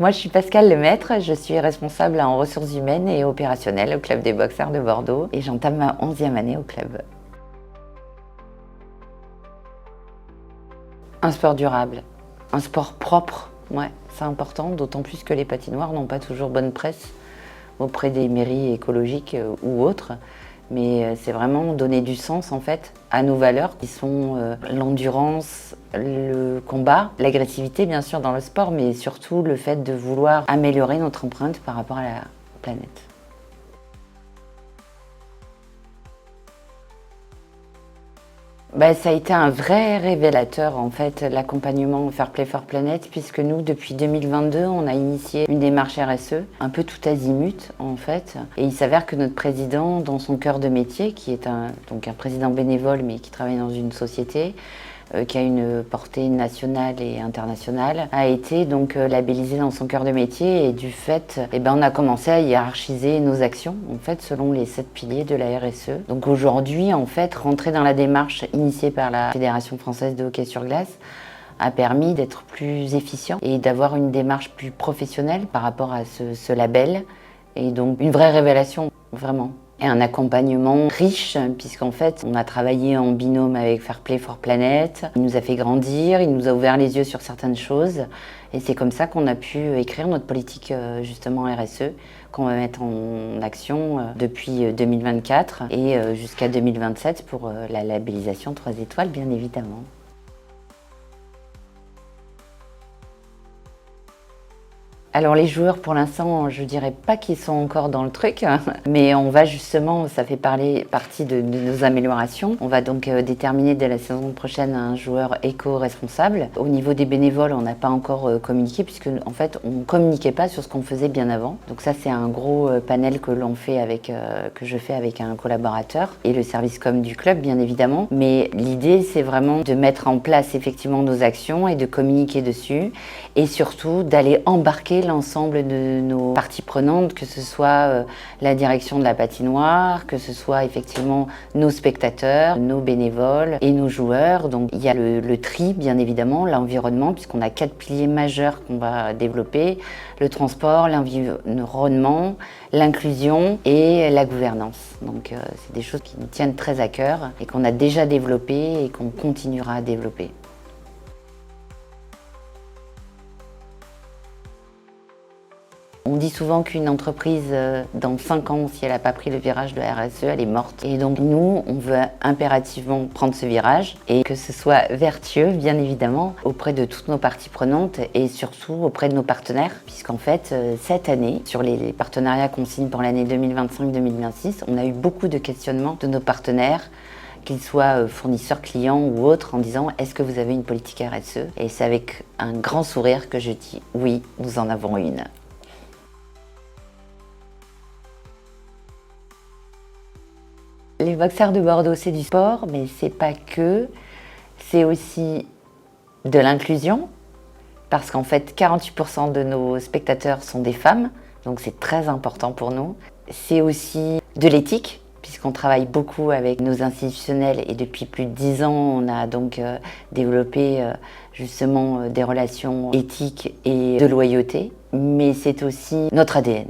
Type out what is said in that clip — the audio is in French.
Moi, je suis Pascale Lemaître, je suis responsable en ressources humaines et opérationnelles au Club des Boxeurs de Bordeaux et j'entame ma 11e année au club. Un sport durable, un sport propre, ouais, c'est important, d'autant plus que les patinoires n'ont pas toujours bonne presse auprès des mairies écologiques ou autres. Mais c'est vraiment donner du sens en fait à nos valeurs qui sont l'endurance, le combat, l'agressivité bien sûr dans le sport, mais surtout le fait de vouloir améliorer notre empreinte par rapport à la planète. Ça a été un vrai révélateur en fait, l'accompagnement Fair Play for Planet, puisque nous, depuis 2022, on a initié une démarche RSE, un peu tout azimut en fait. Et il s'avère que notre président, dans son cœur de métier, qui est donc un président bénévole mais qui travaille dans une société, qui a une portée nationale et internationale, a été donc labellisé dans son cœur de métier et du fait, on a commencé à hiérarchiser nos actions en fait selon les 7 piliers de la RSE. Donc aujourd'hui en fait, rentrer dans la démarche initiée par la Fédération française de hockey sur glace a permis d'être plus efficient et d'avoir une démarche plus professionnelle par rapport à ce label et donc une vraie révélation vraiment. Et un accompagnement riche, puisqu'en fait, on a travaillé en binôme avec Fair Play for Planet. Il nous a fait grandir, il nous a ouvert les yeux sur certaines choses. Et c'est comme ça qu'on a pu écrire notre politique justement RSE, qu'on va mettre en action depuis 2024 et jusqu'à 2027 pour la labellisation 3 étoiles, bien évidemment. Alors les joueurs, pour l'instant, je dirais pas qu'ils sont encore dans le truc, mais on va justement, ça fait partie de nos améliorations. On va donc déterminer dès la saison prochaine un joueur éco-responsable. Au niveau des bénévoles, on n'a pas encore communiqué, puisque en fait, on communiquait pas sur ce qu'on faisait bien avant. Donc ça, c'est un gros panel que je fais avec un collaborateur et le service com du club, bien évidemment. Mais l'idée, c'est vraiment de mettre en place effectivement nos actions et de communiquer dessus, et surtout d'aller embarquer l'ensemble de nos parties prenantes, que ce soit la direction de la patinoire, que ce soit effectivement nos spectateurs, nos bénévoles et nos joueurs. Donc il y a le tri, bien évidemment, l'environnement, puisqu'on a 4 piliers majeurs qu'on va développer: le transport, l'environnement, l'inclusion et la gouvernance. Donc c'est des choses qui nous tiennent très à cœur et qu'on a déjà développées et qu'on continuera à développer. On dit souvent qu'une entreprise, dans 5 ans, si elle n'a pas pris le virage de la RSE, elle est morte. Et donc nous, on veut impérativement prendre ce virage et que ce soit vertueux, bien évidemment, auprès de toutes nos parties prenantes et surtout auprès de nos partenaires. Puisqu'en fait, cette année, sur les partenariats qu'on signe pour l'année 2025-2026, on a eu beaucoup de questionnements de nos partenaires, qu'ils soient fournisseurs, clients ou autres, en disant « Est-ce que vous avez une politique RSE ?» Et c'est avec un grand sourire que je dis « Oui, nous en avons une ». Les Boxeurs de Bordeaux, c'est du sport, mais c'est pas que. C'est aussi de l'inclusion, parce qu'en fait, 48% de nos spectateurs sont des femmes, donc c'est très important pour nous. C'est aussi de l'éthique, puisqu'on travaille beaucoup avec nos institutionnels et depuis plus de 10 ans, on a donc développé justement des relations éthiques et de loyauté. Mais c'est aussi notre ADN.